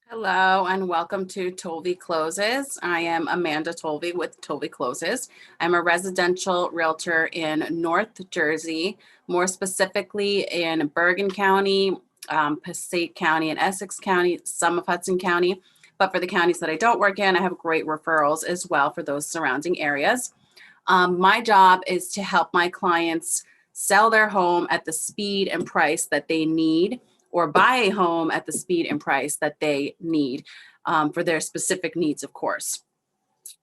Hello and welcome to Tolve Closes. I am Amanda Tolve with Tolve Closes. I'm a residential realtor in North Jersey, more specifically in Bergen County, Passaic County, and Essex County, some of Hudson County. But for the counties that I don't work in, I have great referrals as well for those surrounding areas. My job is to help my clients sell their home at the speed and price that they need, or buy a home at the speed and price that they need for their specific needs, of course.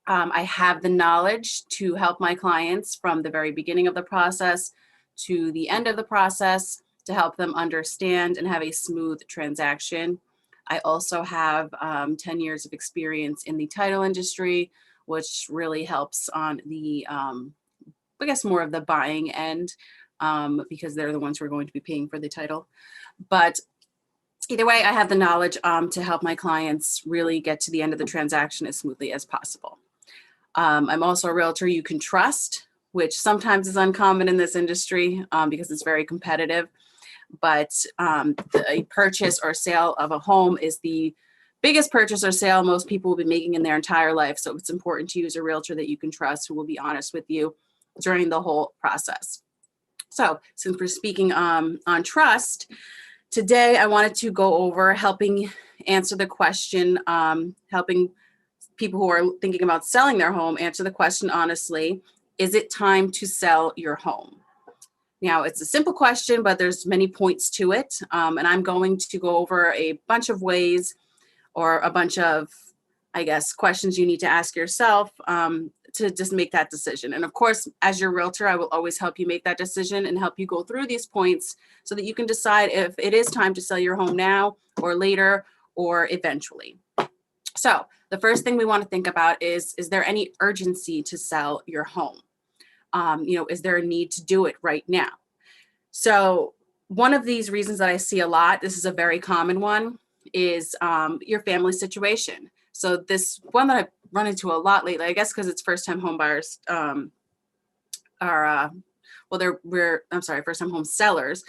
I have the knowledge to help my clients from the very beginning of the process to the end of the process to help them understand and have a smooth transaction. I also have 10 years of experience in the title industry, which really helps on the, I guess, more of the buying end because they're the ones who are going to be paying for the title. But either way, I have the knowledge to help my clients really get to the end of the transaction as smoothly as possible. I'm also a realtor you can trust, which sometimes is uncommon in this industry because it's very competitive. But a purchase or sale of a home is the biggest purchase or sale most people will be making in their entire life. So it's important to use a realtor that you can trust who will be honest with you during the whole process. So since we're speaking on trust, today I wanted to go over helping answer the question, helping people who are thinking about selling their home answer the question honestly, is it time to sell your home? Now, it's a simple question, but there's many points to it. And I'm going to go over a bunch of ways or a bunch of, I guess, questions you need to ask yourself to just make that decision. And of course, as your realtor, I will always help you make that decision and help you go through these points so that you can decide if it is time to sell your home now or later or eventually. So the first thing we want to think about is there any urgency to sell your home? Is there a need to do it right now? So one of these reasons that I see a lot, this is a very common one, is your family situation. So this one that I've run into a lot lately, I guess because it's first-time home buyers first-time home sellers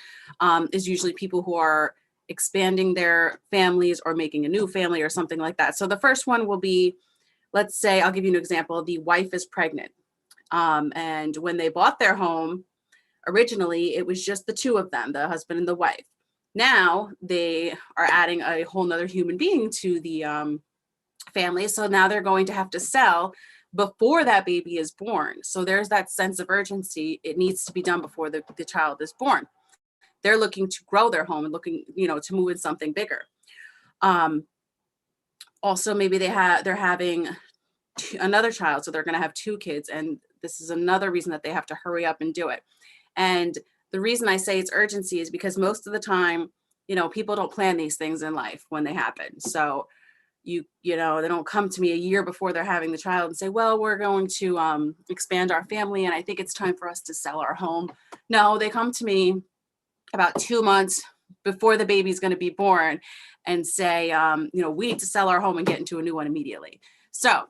is usually people who are expanding their families or making a new family or something like that. So the first one will be, let's say, I'll give you an example. The wife is pregnant. And when they bought their home, originally it was just the two of them, the husband and the wife. Now they are adding a whole nother human being to the family. So now they're going to have to sell before that baby is born. So there's that sense of urgency. It needs to be done before the child is born. They're looking to grow their home and looking, to move in something bigger. Also, maybe they're having another child, so they're going to have two kids, and this is another reason that they have to hurry up and do it. And the reason I say it's urgency is because most of the time, people don't plan these things in life when they happen. So they don't come to me a year before they're having the child and say, well, we're going to expand our family and I think it's time for us to sell our home. No, they come to me about 2 months before the baby's going to be born and say, we need to sell our home and get into a new one immediately. So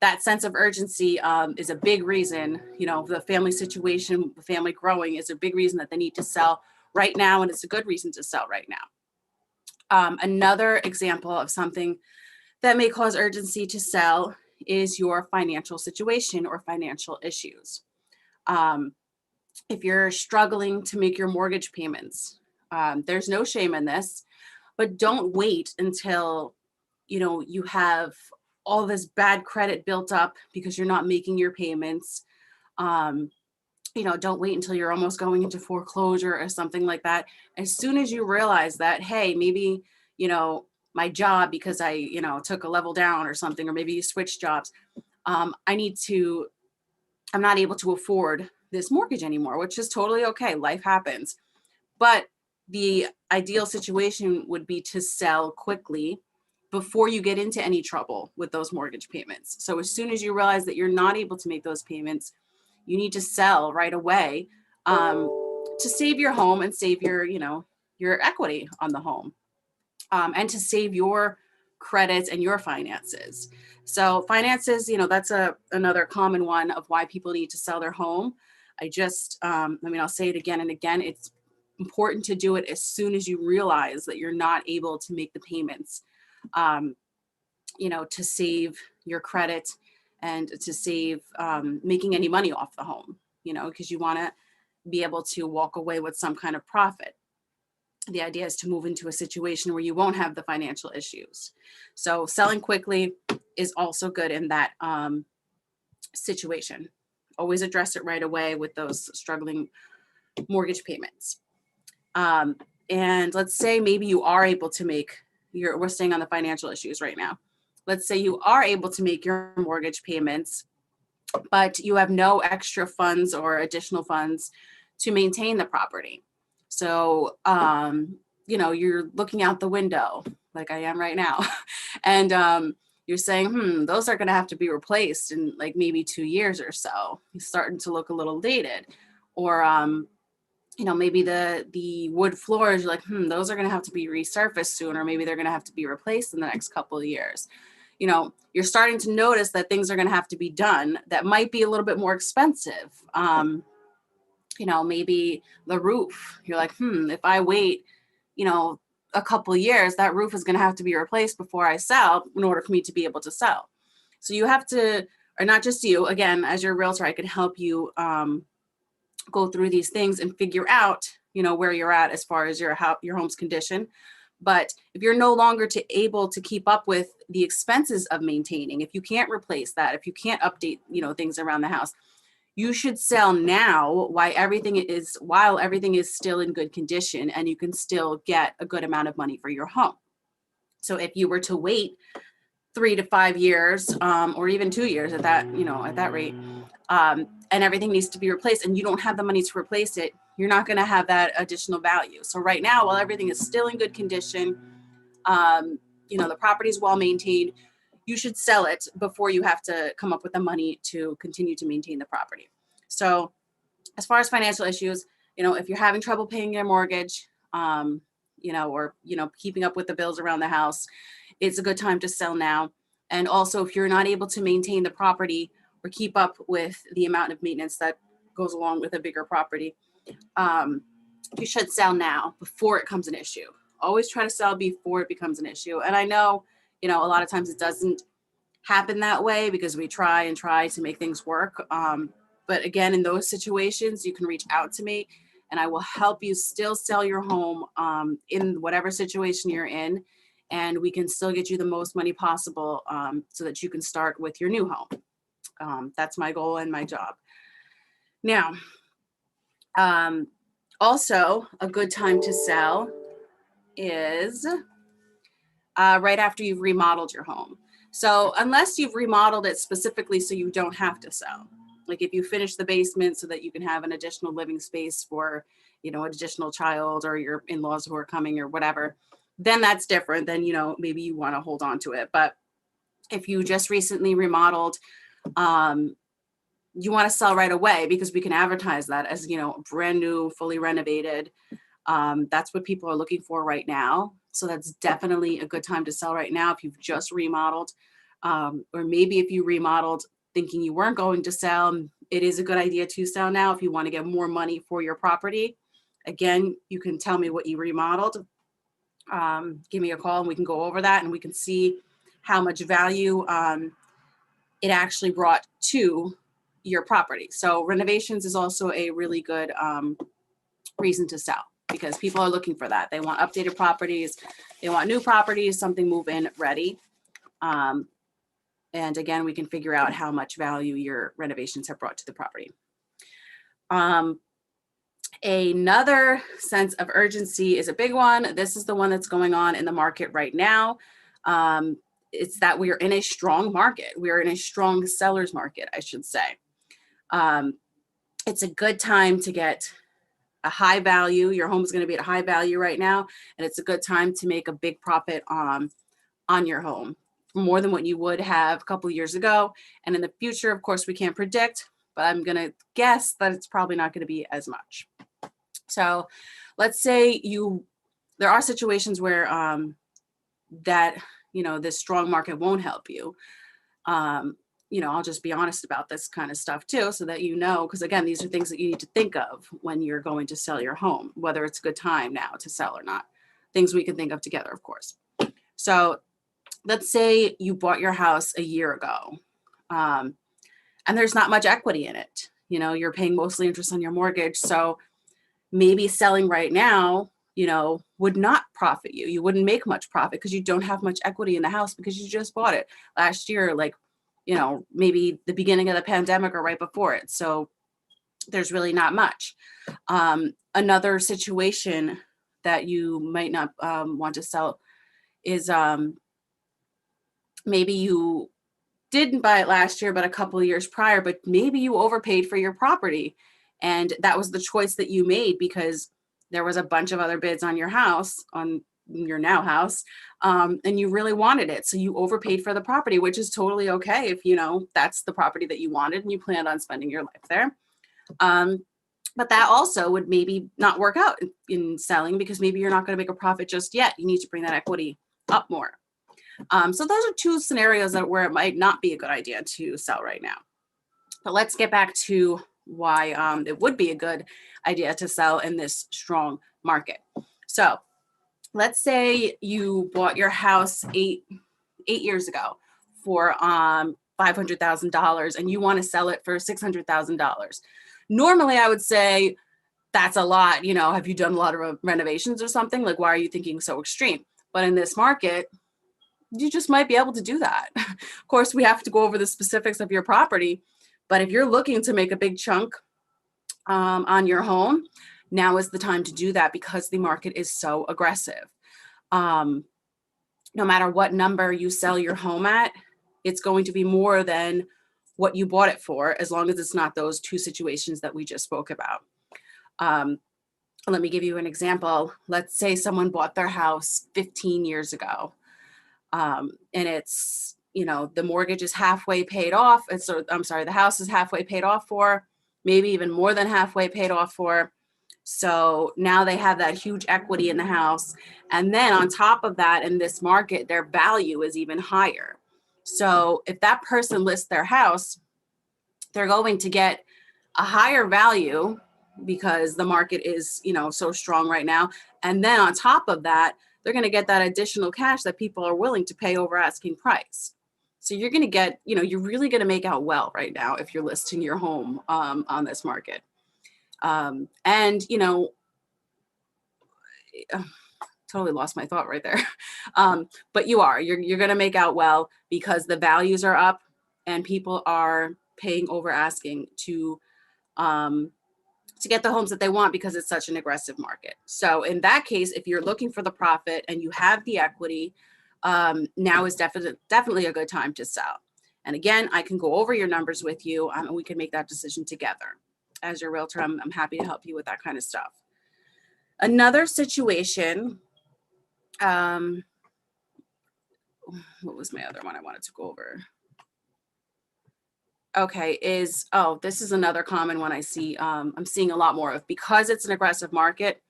that sense of urgency is a big reason, the family situation, the family growing is a big reason that they need to sell right now. And it's a good reason to sell right now. Another example of something that may cause urgency to sell is your financial situation or financial issues. If you're struggling to make your mortgage payments, there's no shame in this, but don't wait until, you have all this bad credit built up because you're not making your payments. Don't wait until you're almost going into foreclosure or something like that. As soon as you realize that, hey, maybe, my job, because I, took a level down or something, or maybe you switch jobs, I'm not able to afford this mortgage anymore, which is totally okay. Life happens. But the ideal situation would be to sell quickly before you get into any trouble with those mortgage payments. So as soon as you realize that you're not able to make those payments, you need to sell right away to save your home and save your equity on the home and to save your credits and your finances. So finances, that's another common one of why people need to sell their home. I'll say it again and again. It's important to do it as soon as you realize that you're not able to make the payments to save your credit and to save making any money off the home, because you want to be able to walk away with some kind of profit. The idea is to move into a situation where you won't have the financial issues. So selling quickly is also good in that situation. Always address it right away with those struggling mortgage payments. And let's say maybe you are able to make we're staying on the financial issues right now. Let's say you are able to make your mortgage payments, but you have no extra funds or additional funds to maintain the property. So, you're looking out the window like I am right now, and you're saying, those are going to have to be replaced in like maybe 2 years or so. It's starting to look a little dated. Or, maybe the wood floors, you're like, those are going to have to be resurfaced soon, or maybe they're going to have to be replaced in the next couple of years. You're starting to notice that things are going to have to be done that might be a little bit more expensive. Maybe the roof, you're like, if I wait, a couple of years, that roof is going to have to be replaced before I sell in order for me to be able to sell. So you have to, or not just you, again, as your realtor, I can help you go through these things and figure out, where you're at as far as your home's condition. But if you're no longer able to keep up with the expenses of maintaining, if you can't replace that, if you can't update, things around the house, you should sell now while everything is still in good condition and you can still get a good amount of money for your home. So if you were to wait 3 to 5 years, or even 2 years at that rate, and everything needs to be replaced and you don't have the money to replace it, you're not going to have that additional value. So right now, while everything is still in good condition, the property is well maintained, you should sell it before you have to come up with the money to continue to maintain the property. So as far as financial issues, if you're having trouble paying your mortgage, or keeping up with the bills around the house, it's a good time to sell now. And also, if you're not able to maintain the property or keep up with the amount of maintenance that goes along with a bigger property, you should sell now before it becomes an issue. Always try to sell before it becomes an issue. And I know, a lot of times it doesn't happen that way because we try to make things work. But again, in those situations, you can reach out to me and I will help you still sell your home in whatever situation you're in. And we can still get you the most money possible so that you can start with your new home. That's my goal and my job. Now, also a good time to sell is right after you've remodeled your home. So unless you've remodeled it specifically so you don't have to sell, like if you finish the basement so that you can have an additional living space for, an additional child or your in-laws who are coming or whatever, then that's different. Then, maybe you want to hold on to it. But if you just recently remodeled, you want to sell right away because we can advertise that as, brand new, fully renovated. That's what people are looking for right now. So that's definitely a good time to sell right now if you've just remodeled, or maybe if you remodeled thinking you weren't going to sell, it is a good idea to sell now if you want to get more money for your property. Again, you can tell me what you remodeled. Give me a call and we can go over that and we can see how much value it actually brought to your property. So renovations is also a really good reason to sell because people are looking for that. They want updated properties. They want new properties, something move-in ready. And again, we can figure out how much value your renovations have brought to the property. Another sense of urgency is a big one. This is the one that's going on in the market right now. It's that we are in a strong market. We are in a strong seller's market, I should say. It's a good time to get a high value. Your home is going to be at a high value right now, and it's a good time to make a big profit on your home, more than what you would have a couple of years ago. And in the future, of course, we can't predict, but I'm going to guess that it's probably not going to be as much. So let's say there are situations where this strong market won't help you. I'll just be honest about this kind of stuff too, so that because again, these are things that you need to think of when you're going to sell your home, whether it's a good time now to sell or not. Things we can think of together, of course. So let's say you bought your house a year ago, and there's not much equity in it. You know, you're paying mostly interest on your mortgage. So maybe selling right now, you know, would not profit you. You wouldn't make much profit because you don't have much equity in the house because you just bought it last year, like, you know, maybe the beginning of the pandemic or right before it. So there's really not much. Another situation that you might not want to sell is maybe you didn't buy it last year, but a couple of years prior, but maybe you overpaid for your property. And that was the choice that you made because there was a bunch of other bids on your house, on your now house, and you really wanted it. So you overpaid for the property, which is totally okay if, you know, that's the property that you wanted and you planned on spending your life there. But that also would maybe not work out in selling because maybe you're not going to make a profit just yet. You need to bring that equity up more. So those are two scenarios where it might not be a good idea to sell right now. But let's get back to why it would be a good idea to sell in this strong market. So let's say you bought your house eight years ago for $500,000 and you want to sell it for $600,000. Normally, I would say that's a lot. You know, have you done a lot of renovations or something? Like, why are you thinking so extreme? But in this market, you just might be able to do that. Of course, we have to go over the specifics of your property, but if you're looking to make a big chunk on your home, now is the time to do that because the market is so aggressive. No matter what number you sell your home at, it's going to be more than what you bought it for, as long as it's not those two situations that we just spoke about. Let me give you an example. Let's say someone bought their house 15 years ago. And it's, you know, the mortgage is halfway paid off. The house is halfway paid off for, maybe even more than halfway paid off for. So now they have that huge equity in the house. And then on top of that, in this market, their value is even higher. So if that person lists their house, they're going to get a higher value because the market is, you know, so strong right now. And then on top of that, they're going to get that additional cash that people are willing to pay over asking price. So you're going to get, you know, you're really going to make out well right now if you're listing your home on this market. And, you know, totally lost my thought right there. But you're going to make out well because the values are up and people are paying over asking to get the homes that they want because it's such an aggressive market. So in that case, if you're looking for the profit and you have the equity, now is definitely a good time to sell. And again, I can go over your numbers with you and we can make that decision together. As your realtor, I'm happy to help you with that kind of stuff. Another situation, what was my other one I wanted to go over? Okay, this is another common one I see. I'm seeing a lot more of because it's an aggressive market.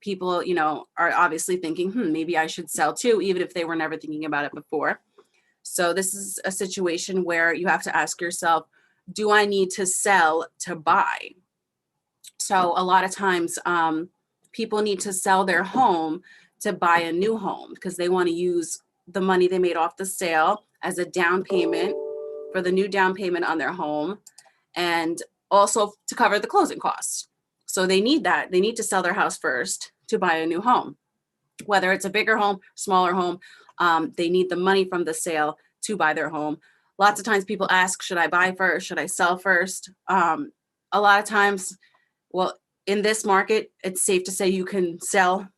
People, you know, are obviously thinking, maybe I should sell too, even if they were never thinking about it before. So this is a situation where you have to ask yourself, do I need to sell to buy? So a lot of times people need to sell their home to buy a new home because they want to use the money they made off the sale as a down payment for the new down payment on their home and also to cover the closing costs. So they need that. They need to sell their house first to buy a new home, whether it's a bigger home, smaller home. They need the money from the sale to buy their home. Lots of times people ask, should I buy first? Should I sell first? A lot of times, well, in this market, it's safe to say you can sell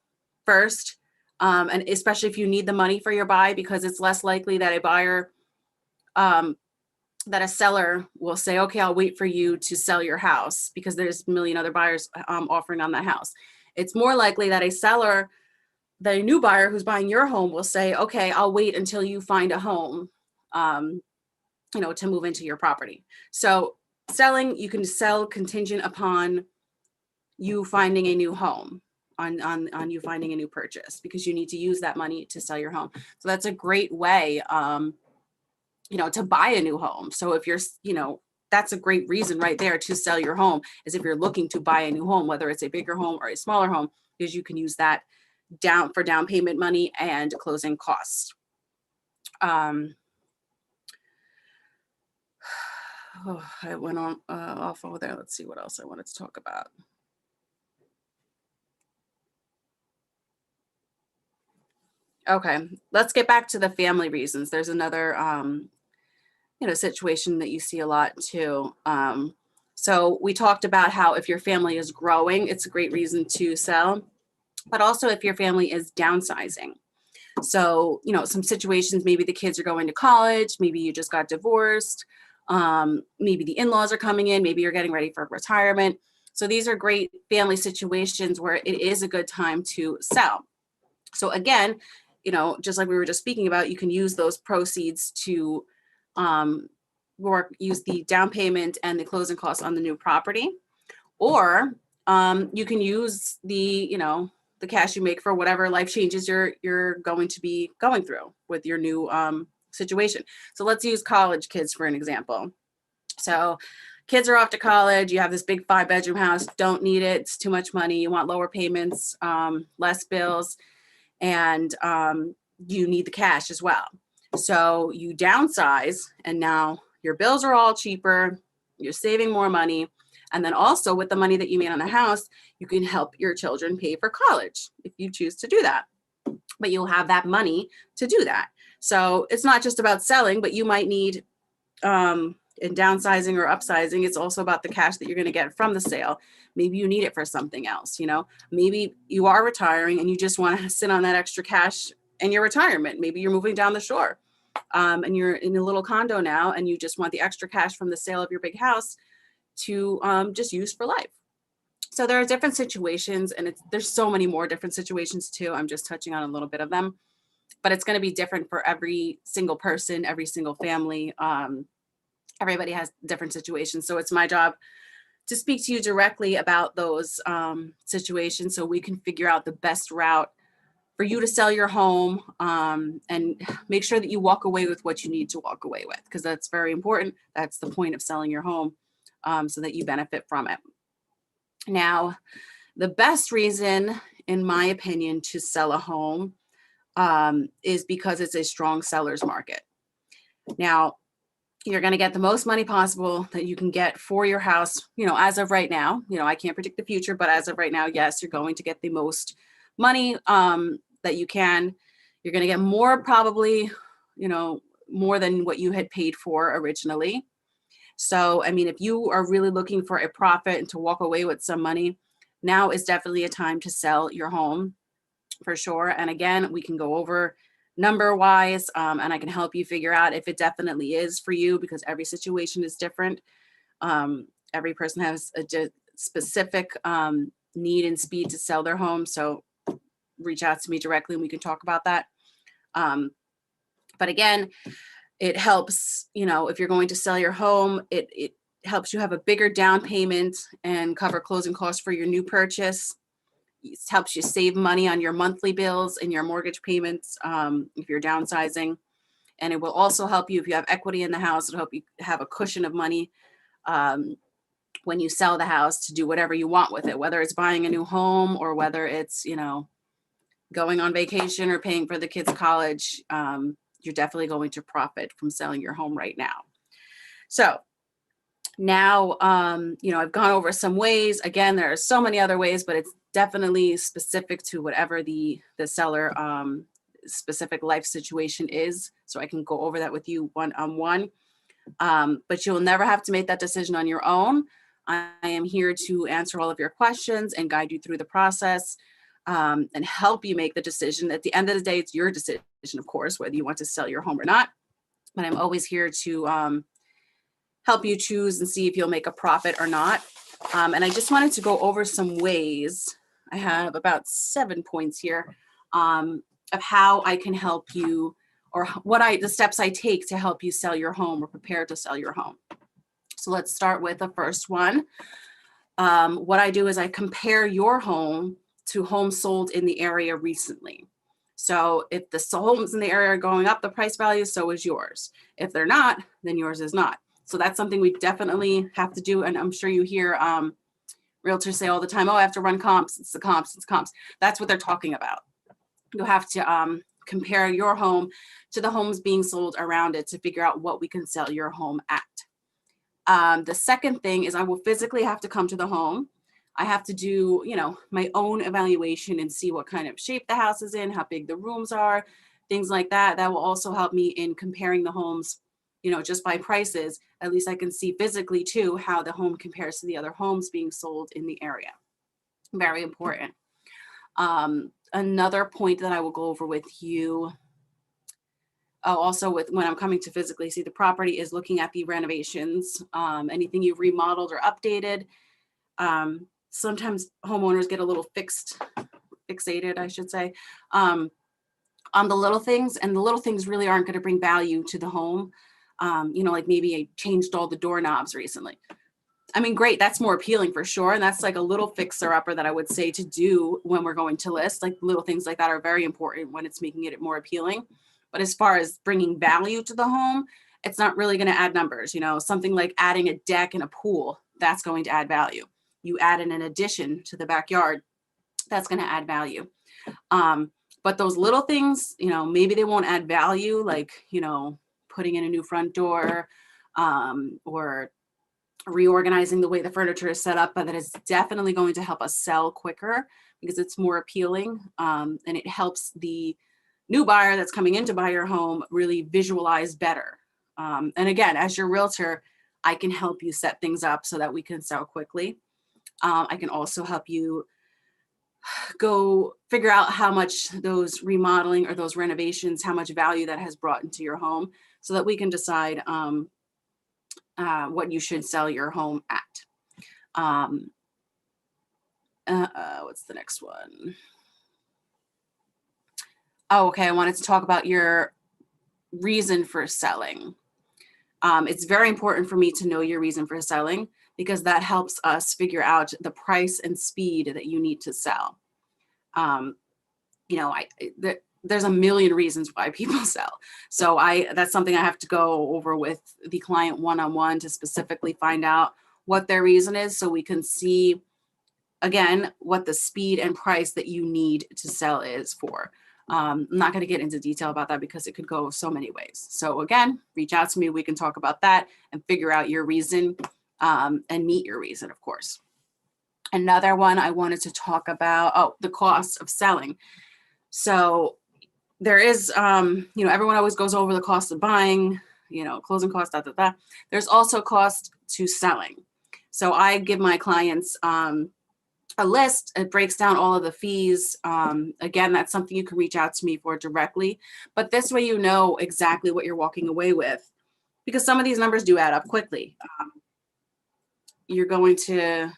first. And especially if you need the money for your buy, because it's less likely that that a seller will say, okay, I'll wait for you to sell your house because there's a million other buyers offering on that house. It's more likely that a new buyer who's buying your home will say, okay, I'll wait until you find a home, to move into your property. So selling, you can sell contingent upon you finding a new home, on you finding a new purchase, because you need to use that money to sell your home. So that's a great way, to buy a new home. So if you're, that's a great reason right there to sell your home, is if you're looking to buy a new home, whether it's a bigger home or a smaller home, because you can use that down payment money and closing costs. Um, oh, I went on off over there. Let's see what else I wanted to talk about. Okay, let's get back to the family reasons. There's another situation that you see a lot too. So we talked about how if your family is growing, it's a great reason to sell, but also if your family is downsizing. So, some situations, maybe the kids are going to college, maybe you just got divorced, maybe the in-laws are coming in, maybe you're getting ready for retirement. So these are great family situations where it is a good time to sell. So again, just like we were just speaking about, you can use those proceeds to use the down payment and the closing costs on the new property, or you can use the cash you make for whatever life changes you're going to be going through with your new situation. So let's use college kids for an example. So kids are off to college, you have this big 5-bedroom house, don't need it, it's too much money, you want lower payments, less bills, and you need the cash as well. So you downsize, and now your bills are all cheaper, you're saving more money. And then also with the money that you made on the house, you can help your children pay for college if you choose to do that. But you'll have that money to do that. So it's not just about selling, but you might need in downsizing or upsizing, it's also about the cash that you're going to get from the sale. Maybe you need it for something else. Maybe you are retiring and you just want to sit on that extra cash in your retirement. Maybe you're moving down the shore and you're in a little condo now and you just want the extra cash from the sale of your big house to just use for life. So there are different situations, and there's so many more different situations too. I'm just touching on a little bit of them, but it's going to be different for every single person, every single family. Everybody has different situations. So it's my job to speak to you directly about those situations so we can figure out the best route for you to sell your home, and make sure that you walk away with what you need to walk away with, because that's very important. That's the point of selling your home, so that you benefit from it. Now, the best reason, in my opinion, to sell a home is because it's a strong seller's market. Now, you're going to get the most money possible that you can get for your house, as of right now. I can't predict the future, but as of right now, yes, you're going to get the most money that you can. You're going to get more, probably, more than what you had paid for originally. So, if you are really looking for a profit and to walk away with some money, now is definitely a time to sell your home for sure. And again, we can go over number wise, and I can help you figure out if it definitely is for you, because every situation is different. Every person has a specific need and speed to sell their home. So reach out to me directly and we can talk about that. But again, it helps, if you're going to sell your home, it helps you have a bigger down payment and cover closing costs for your new purchase. It helps you save money on your monthly bills and your mortgage payments if you're downsizing. And it will also help you if you have equity in the house. It'll help you have a cushion of money when you sell the house to do whatever you want with it, whether it's buying a new home or whether it's, going on vacation or paying for the kids' college. You're definitely going to profit from selling your home right now. So now, I've gone over some ways. Again, there are so many other ways, but it's definitely specific to whatever the seller specific life situation is. So I can go over that with you one-on-one. But you'll never have to make that decision on your own. I am here to answer all of your questions and guide you through the process, and help you make the decision. At the end of the day, it's your decision, of course, whether you want to sell your home or not. But I'm always here to help you choose and see if you'll make a profit or not. And I just wanted to go over some ways. I have about 7 points here of how I can help you, or the steps I take to help you sell your home or prepare to sell your home. So let's start with the first one. What I do is I compare your home to homes sold in the area recently. So if the homes in the area are going up the price value, so is yours. If they're not, then yours is not. So that's something we definitely have to do. And I'm sure you hear realtors say all the time, oh, I have to run comps. It's the comps, it's comps. That's what they're talking about. You have to compare your home to the homes being sold around it to figure out what we can sell your home at. The second thing is I will physically have to come to the home. I have to do, my own evaluation and see what kind of shape the house is in, how big the rooms are, things like that. That will also help me in comparing the homes, just by prices. At least I can see physically too how the home compares to the other homes being sold in the area. Very important. Another point that I will go over with you, also with when I'm coming to physically see the property, is looking at the renovations, anything you've remodeled or updated. Sometimes homeowners get a little fixated, I should say, on the little things, and the little things really aren't going to bring value to the home. Like maybe I changed all the doorknobs recently. I mean, great, that's more appealing for sure. And that's like a little fixer-upper that I would say to do when we're going to list. Like little things like that are very important when it's making it more appealing. But as far as bringing value to the home, it's not really going to add numbers. Something like adding a deck and a pool, that's going to add value. You add in an addition to the backyard, that's going to add value. But those little things, maybe they won't add value, like, putting in a new front door, or reorganizing the way the furniture is set up, but that is definitely going to help us sell quicker because it's more appealing, and it helps the new buyer that's coming in to buy your home really visualize better. And again, as your realtor, I can help you set things up so that we can sell quickly. I can also help you go figure out how much those remodeling or those renovations, how much value that has brought into your home, so that we can decide what you should sell your home at. What's the next one? Oh, okay. I wanted to talk about your reason for selling. It's very important for me to know your reason for selling, because that helps us figure out the price and speed that you need to sell. There's a million reasons why people sell. So that's something I have to go over with the client one-on-one to specifically find out what their reason is, so we can see, again, what the speed and price that you need to sell is for. I'm not going to get into detail about that because it could go so many ways. So again, reach out to me. We can talk about that and figure out your reason, and meet your reason, of course. Another one I wanted to talk about, the cost of selling. So there is, everyone always goes over the cost of buying, closing costs, There's also cost to selling. So I give my clients a list. It breaks down all of the fees. Again, that's something you can reach out to me for directly. But this way you know exactly what you're walking away with, because some of these numbers do add up quickly. You're going to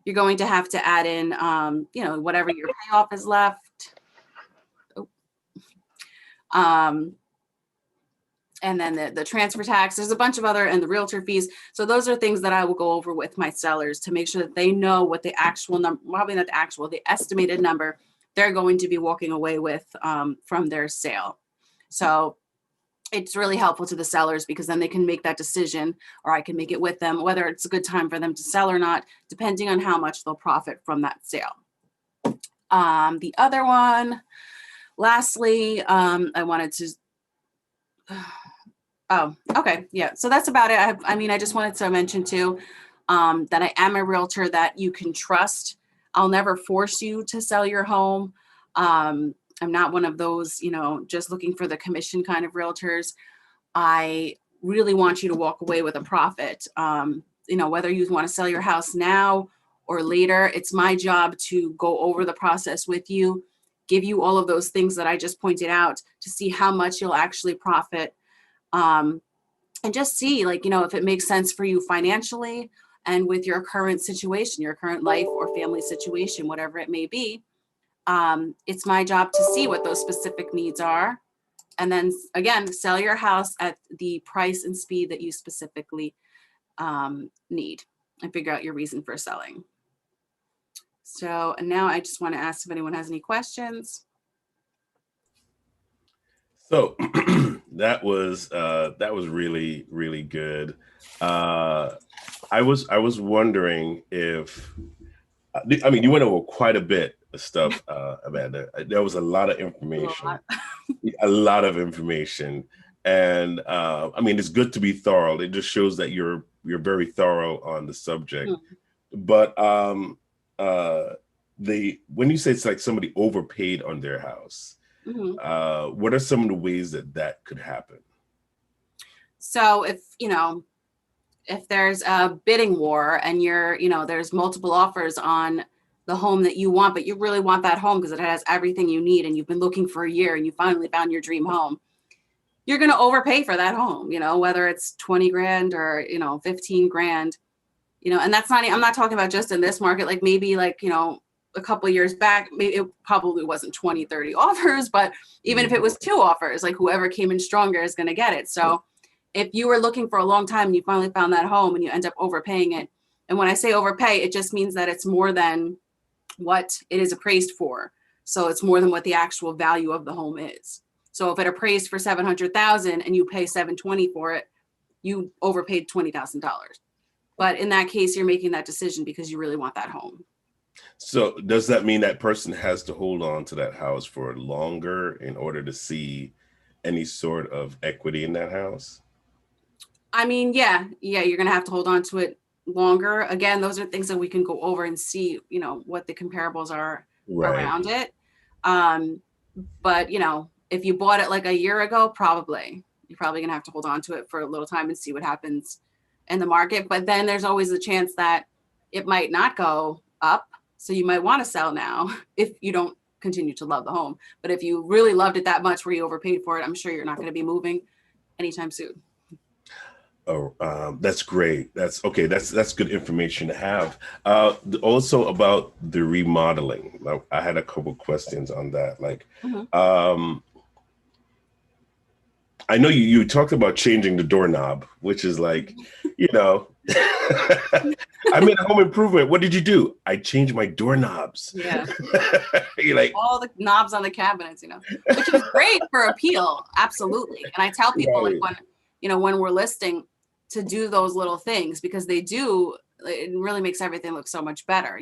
have to add in, whatever your payoff is left. And then the transfer tax, there's a bunch of other, and the realtor fees. So those are things that I will go over with my sellers to make sure that they know what the actual number, probably not the actual, the estimated number they're going to be walking away with from their sale. So it's really helpful to the sellers, because then they can make that decision, or I can make it with them, whether it's a good time for them to sell or not, depending on how much they'll profit from that sale. The other one, lastly, I wanted to, oh, okay. Yeah. So that's about it. I just wanted to mention too, that I am a realtor that you can trust. I'll never force you to sell your home. I'm not one of those, just looking for the commission kind of realtors. I really want you to walk away with a profit. Whether you want to sell your house now or later, it's my job to go over the process with you, give you all of those things that I just pointed out to see how much you'll actually profit. And just see, if it makes sense for you financially and with your current situation, your current life or family situation, whatever it may be. It's my job to see what those specific needs are. And then again, sell your house at the price and speed that you specifically need, and figure out your reason for selling. So now I just want to ask if anyone has any questions. So that was really, really good. I was wondering if, you went over quite a bit stuff, Amanda. There was a lot of information, a lot of information. And I mean, it's good to be thorough. It just shows that you're very thorough on the subject. But when you say it's like somebody overpaid on their house, what are some of the ways that could happen? So if there's a bidding war and there's multiple offers on the home that you want, but you really want that home because it has everything you need and you've been looking for a year and you finally found your dream home, you're going to overpay for that home, whether it's 20 grand or, 15 grand, and that's I'm not talking about just in this market, like maybe like, a couple of years back, maybe it probably wasn't 20, 30 offers, but even if it was 2 offers, like whoever came in stronger is going to get it. So if you were looking for a long time and you finally found that home and you end up overpaying it, and when I say overpay, it just means that it's more than what it is appraised for. So it's more than what the actual value of the home is. So if it appraised for $700,000 and you pay $720 for it, you overpaid $20,000. But in that case, you're making that decision because you really want that home. So does that mean that person has to hold on to that house for longer in order to see any sort of equity in that house? I mean, yeah, you're going to have to hold on to it longer. Again, those are things that we can go over and see, what the comparables are around it. But, if you bought it like a year ago, you're probably going to have to hold on to it for a little time and see what happens in the market. But then there's always a chance that it might not go up. So you might want to sell now if you don't continue to love the home. But if you really loved it that much where you overpaid for it, I'm sure you're not going to be moving anytime soon. Oh, that's great. That's okay. That's good information to have. Also about the remodeling. I had a couple questions on that. Like, I know you talked about changing the doorknob, which is like, I made a home improvement. What did you do? I changed my doorknobs. Yeah. You're like all the knobs on the cabinets, which is great for appeal. Absolutely. And I tell people like when we're listing to do those little things because it really makes everything look so much better,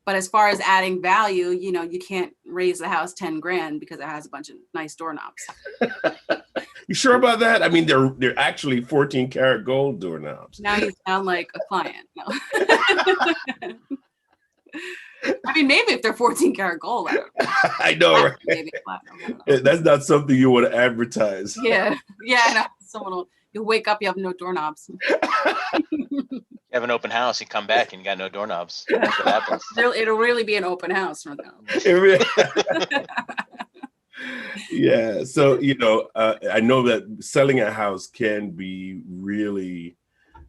but as far as adding value, you can't raise the house 10 grand because it has a bunch of nice doorknobs. You sure about that? I mean, they're actually 14 karat gold doorknobs. Now you sound like a client. No. I mean, maybe if they're 14 karat gold, I don't know. I know, right? Maybe platinum, that's not something you want to advertise. Yeah, I know. You'll wake up, you have no doorknobs. You have an open house, you come back and you got no doorknobs. That's what happens. It'll really be an open house from now. Yeah. So, I know that selling a house can be really,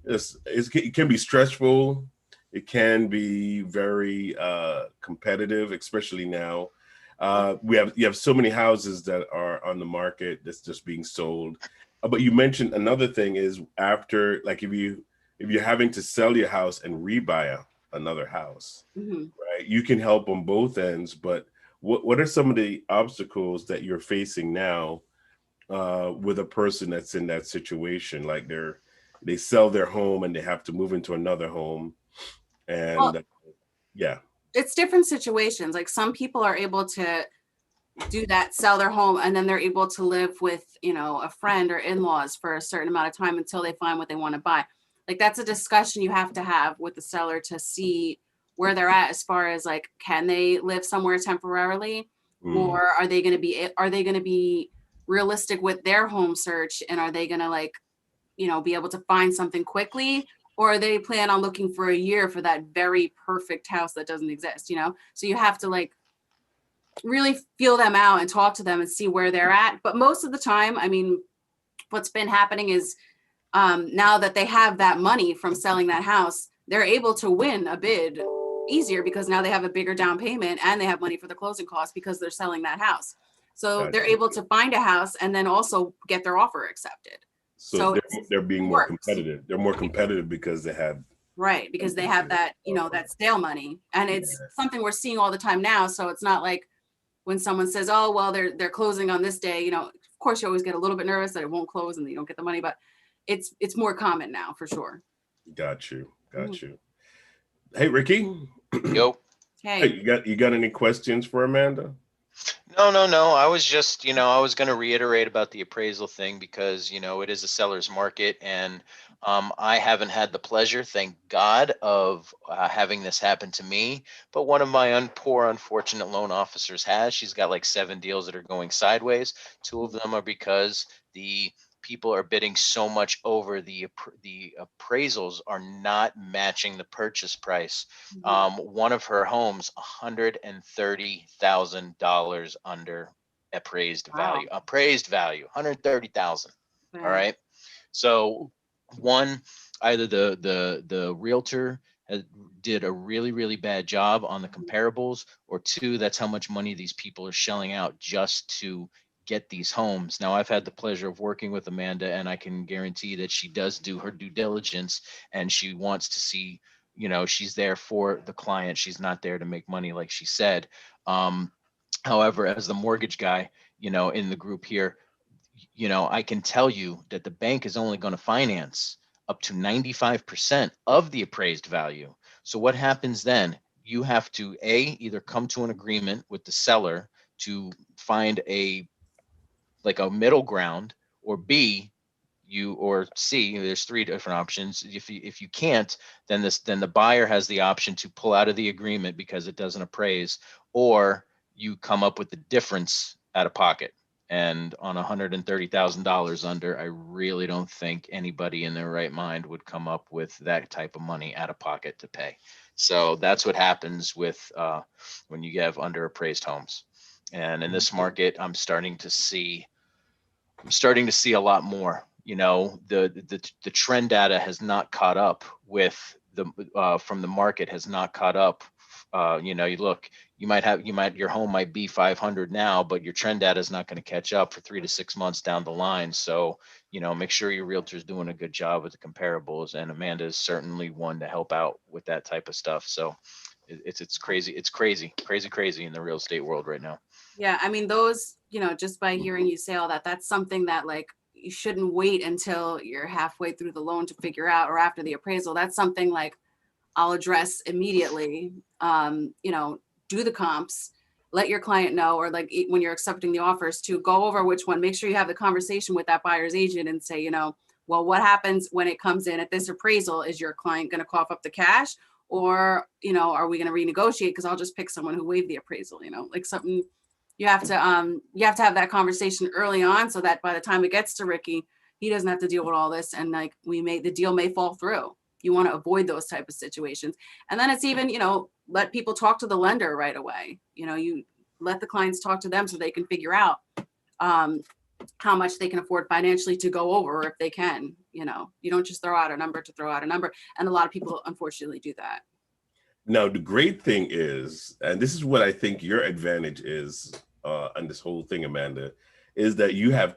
it can be stressful. It can be very competitive, especially now. You have so many houses that are on the market that's just being sold. But you mentioned another thing is after, like if you're having to sell your house and rebuy another house, right? You can help on both ends. But what are some of the obstacles that you're facing now with a person that's in that situation? Like they sell their home and they have to move into another home. And it's different situations. Like some people are able to do that, sell their home, and then they're able to live with, a friend or in-laws for a certain amount of time until they find what they want to buy. Like that's a discussion you have to have with the seller to see where they're at as far as like, can they live somewhere temporarily or are they going to be realistic with their home search? And are they going to be able to find something quickly? Or they plan on looking for a year for that very perfect house that doesn't exist, So you have to really feel them out and talk to them and see where they're at. But most of the time, I mean, what's been happening is now that they have that money from selling that house, they're able to win a bid easier because now they have a bigger down payment and they have money for the closing costs because they're selling that house. So they're able to find a house and then also get their offer accepted. So they're being more competitive. They're more competitive because they have because they have that, that sale money. And it's something we're seeing all the time now. So it's not like when someone says, oh, well, they're closing on this day, of course you always get a little bit nervous that it won't close and you don't get the money, but it's more common now for sure. Got you. Hey, Ricky. Yo. Hey, Okay. you got any questions for Amanda? No. I was just, I was going to reiterate about the appraisal thing because, it is a seller's market, and I haven't had the pleasure, thank God, of having this happen to me. But one of my poor, unfortunate loan officers has. She's got like 7 deals that are going sideways. 2 of them are because the people are bidding so much over the appraisals are not matching the purchase price. Mhm. One of her homes, $130,000 under appraised Wow. value. Appraised value, 130,000. All Right. right. So one, either the realtor did a really bad job on the comparables, or 2, that's how much money these people are shelling out just to get these homes. Now, I've had the pleasure of working with Amanda, and I can guarantee that she does do her due diligence, and she wants to see, she's there for the client. She's not there to make money, like she said. However, as the mortgage guy, in the group here, I can tell you that the bank is only going to finance up to 95% of the appraised value. So what happens then? You have to either come to an agreement with the seller to find a middle ground, or B, or C, there's 3 different options. If you can't, then the buyer has the option to pull out of the agreement because it doesn't appraise, or you come up with the difference out of pocket. And on $130,000 under, I really don't think anybody in their right mind would come up with that type of money out of pocket to pay. So that's what happens with when you have underappraised homes. And in this market, I'm starting to see a lot more. The trend data has not caught up with the from the market, has not caught up. You look, your home might be 500 now, but your trend data is not going to catch up for 3 to 6 months down the line. So, make sure your realtor's doing a good job with the comparables, and Amanda is certainly one to help out with that type of stuff. So it's crazy. It's crazy in the real estate world right now. Yeah, I mean, those, just by hearing you say all that, that's something that like you shouldn't wait until you're halfway through the loan to figure out, or after the appraisal. That's something like I'll address immediately. Do the comps, let your client know, or like when you're accepting the offers, to go over which one. Make sure you have the conversation with that buyer's agent and say, well, what happens when it comes in at this appraisal? Is your client going to cough up the cash, or are we going to renegotiate? Because I'll just pick someone who waived the appraisal. Like something you have to have that conversation early on, so that by the time it gets to Ricky, he doesn't have to deal with all this, and like the deal may fall through. You want to avoid those type of situations. And then it's even, let people talk to the lender right away. You let the clients talk to them so they can figure out how much they can afford financially to go over, or if they can. You don't just throw out a number to throw out a number. And a lot of people unfortunately do that. Now, the great thing is, and this is what I think your advantage is on this whole thing, Amanda, is that you have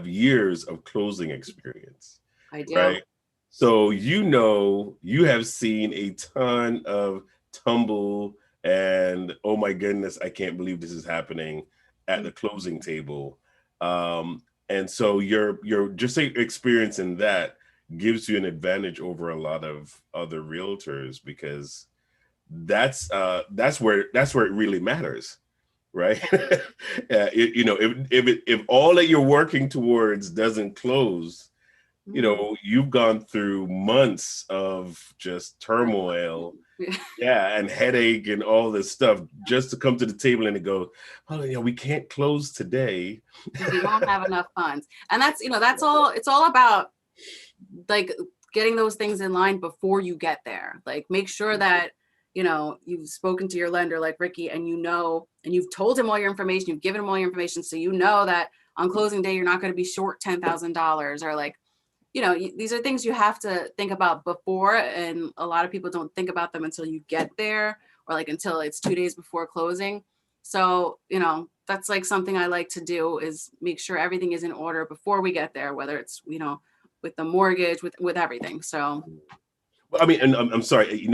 years of closing experience, I do. right? So you have seen a ton of tumble and, oh my goodness, I can't believe this is happening at the closing table. And so your just say experience in that gives you an advantage over a lot of other realtors, because that's where it really matters, right? If all that you're working towards doesn't close, you've gone through months of just turmoil, yeah, and headache and all this stuff just to come to the table and to go, oh, we can't close today. You don't have enough funds. And that's all. It's all about like getting those things in line before you get there. Like make sure that you've spoken to your lender like Ricky, and and you've told him all your information, you've given him all your information, so that on closing day you're not going to be short $10,000, or like these are things you have to think about before, and a lot of people don't think about them until you get there, or like until it's 2 days before closing. So that's like something I like to do, is make sure everything is in order before we get there, whether it's with the mortgage, with everything. So I mean, and I'm sorry,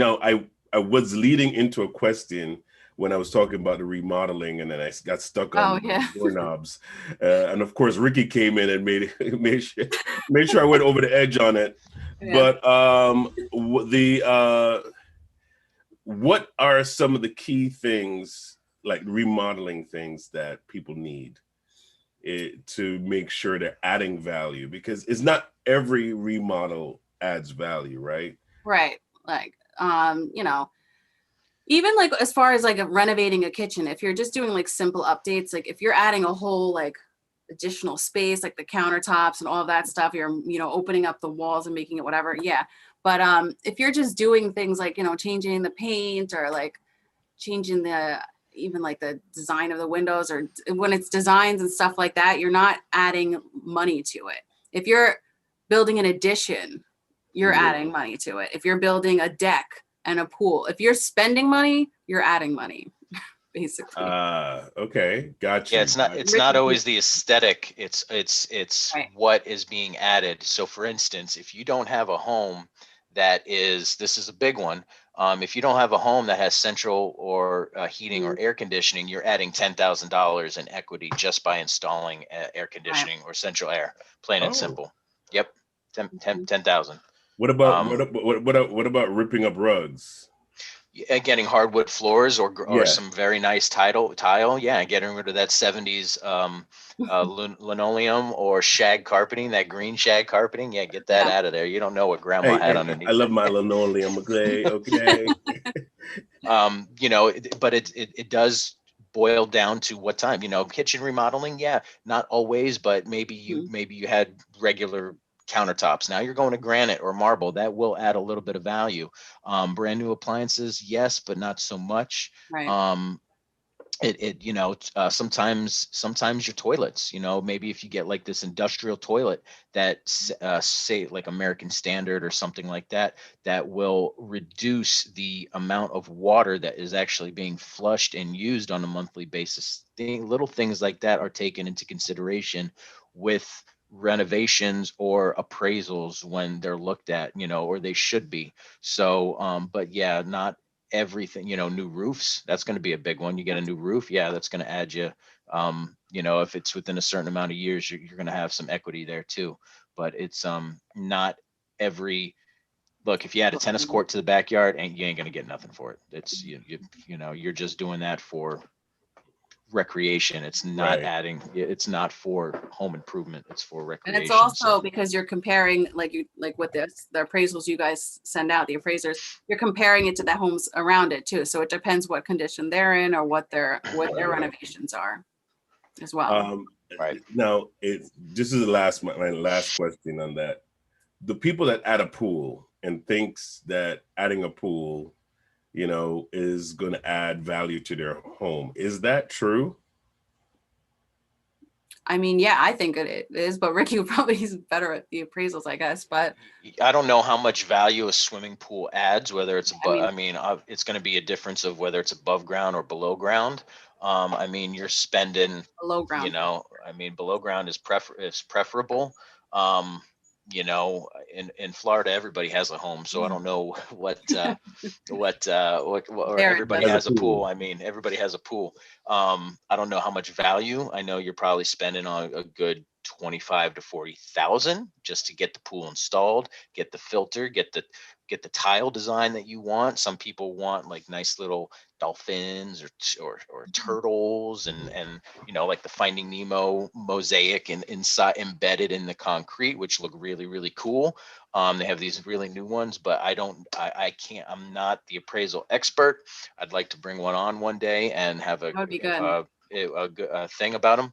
I was leading into a question when I was talking about the remodeling, and then I got stuck on doorknobs. And of course, Ricky came in and made sure I went over the edge on it. Yeah. But what are some of the key things, like remodeling things, that people need to make sure they're adding value? Because it's not every remodel adds value, right? Right. Like, you know, even like as far as like renovating a kitchen, if you're just doing like simple updates, like if you're adding a whole like additional space, like the countertops and all of that stuff, you're, you know, opening up the walls and making it whatever. Yeah. But if you're just doing things like, you know, changing the paint or like changing the, even like the design of the windows, or when it's designs and stuff like that, you're not adding money to it. If you're building an addition, you're adding money to it. If you're building a deck and a pool, if you're spending money, you're adding money, basically. Okay, got you. Yeah, it's not always the aesthetic. It's Right. what is being added. So for instance, if you don't have a home that is, this is a big one. If you don't have a home that has central or heating or air conditioning, you're adding $10,000 in equity just by installing air conditioning or central air, plain and simple. Yep, 10,000. What about what about ripping up rugs? Getting hardwood floors or Yeah. some very nice tile. Yeah, getting rid of that 70s linoleum or shag carpeting, that green shag carpeting. Yeah, get that out of there. You don't know what grandma had underneath. I love my linoleum. Okay. You know, but it does boil down to what time, you know, kitchen remodeling. Yeah, not always, but maybe you had regular countertops. Now you're going to granite or marble. That will add a little bit of value. Brand new appliances, yes, but not so much. Right. You know, sometimes your toilets, you know, maybe if you get like this industrial toilet that say like American Standard or something like that, that will reduce the amount of water that is actually being flushed and used on a monthly basis. Little things like that are taken into consideration with renovations or appraisals when they're looked at, you know, or they should be. So but yeah, not everything, you know. New roofs, that's going to be a big one. You get a new roof, yeah, that's going to add you, you know, if it's within a certain amount of years, you're going to have some equity there too. But it's not every, look, if you add a tennis court to the backyard, and you ain't going to get nothing for it. It's you know, you're just doing that for recreation. It's not adding, it's not for home improvement, it's for recreation. And it's also because you're comparing, like with the appraisals you guys send out, the appraisers, you're comparing it to the homes around it too. So it depends what condition they're in or what their renovations are as well. Right now, this is my last question on that. The people that add a pool and thinks that adding a pool, you know, is going to add value to their home. Is that true? I mean, yeah, I think it is, but Ricky probably is better at the appraisals, I guess. But I don't know how much value a swimming pool adds, whether it's above, I mean, it's going to be a difference of whether it's above ground or below ground. I mean, you're spending below ground, you know, I mean, below ground is preferable. You know, in Florida, everybody has a home, so I don't know what everybody has a pool. I mean, everybody has a pool. I don't know how much value. I know you're probably spending on a good 25 to 40,000 just to get the pool installed, get the filter, get the tile design that you want. Some people want like nice little dolphins or turtles and you know, like the Finding Nemo mosaic and inside embedded in the concrete, which look really cool. They have these really new ones, but I can't, I'm not the appraisal expert. I'd like to bring one on one day and have a thing about them,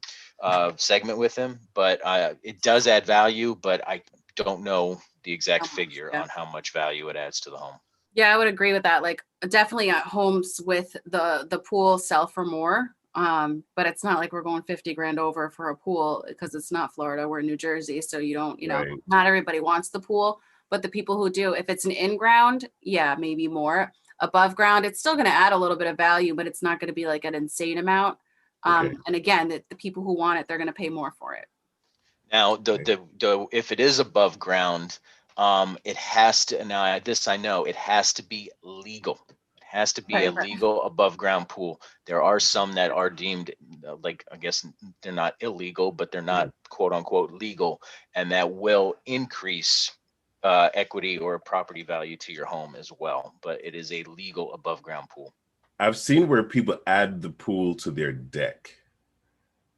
segment with him. But it does add value, but I don't know the exact figure on how much value it adds to the home. Yeah, I would agree with that. Like definitely at homes with the pool sell for more. But it's not like we're going 50 grand over for a pool because it's not Florida, we're in New Jersey. So you don't, you know, not everybody wants the pool, but the people who do, if it's an in-ground, yeah, maybe more. Above ground, it's still going to add a little bit of value, but it's not going to be like an insane amount. And again, the people who want it, they're going to pay more for it. Now, if it is above ground, it has to, now this I know, it has to be legal. It has to be a legal above ground pool. There are some that are deemed like, I guess they're not illegal, but they're not quote unquote legal, and that will increase equity or property value to your home as well. But it is a legal above ground pool. I've seen where people add the pool to their deck.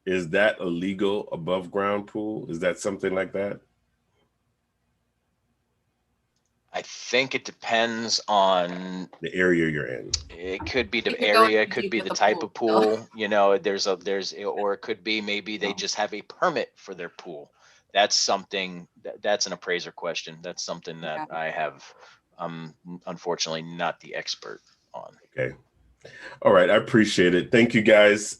Is that a legal above ground pool? Is that something like that? I think it depends on The area you're in. it could be You the could go area, it too could deep be with the the type pool, of no? pool, you know, or it could be maybe they No. just have a permit for their pool. That's something that's an appraiser question. That's something that Yeah. I have, unfortunately not the expert on. Okay. All right. I appreciate it. Thank you guys.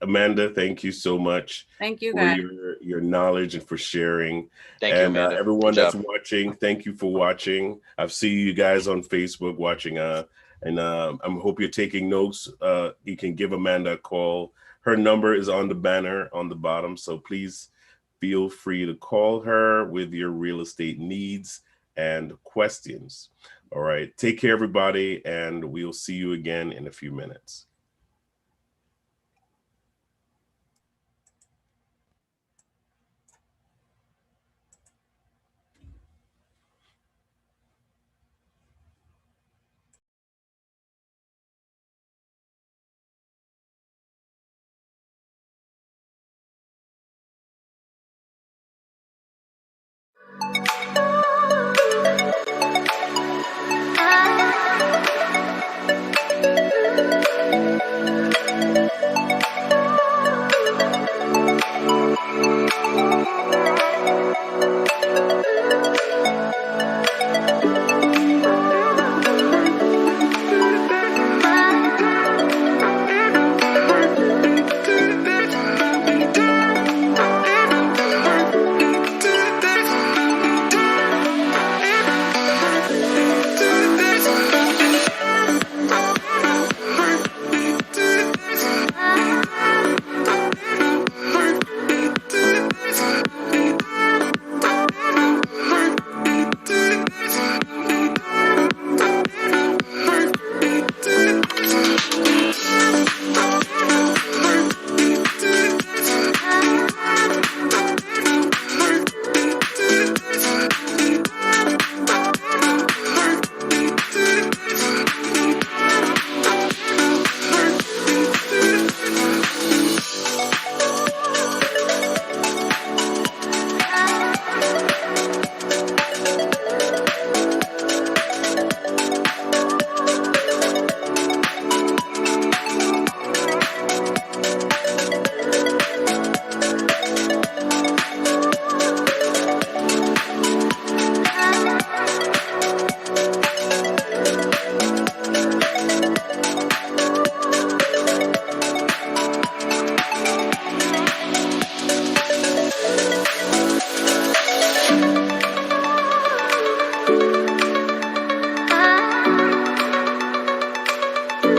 Amanda, thank you so much Thank you, for guys. your knowledge and for sharing. Thank you, And Amanda. everyone Good that's job. watching, thank you for watching. I've seen you guys on Facebook watching. And I hope you're taking notes. You can give Amanda a call. Her number is on the banner on the bottom. So please feel free to call her with your real estate needs and questions. All right. Take care, everybody. And we'll see you again in a few minutes.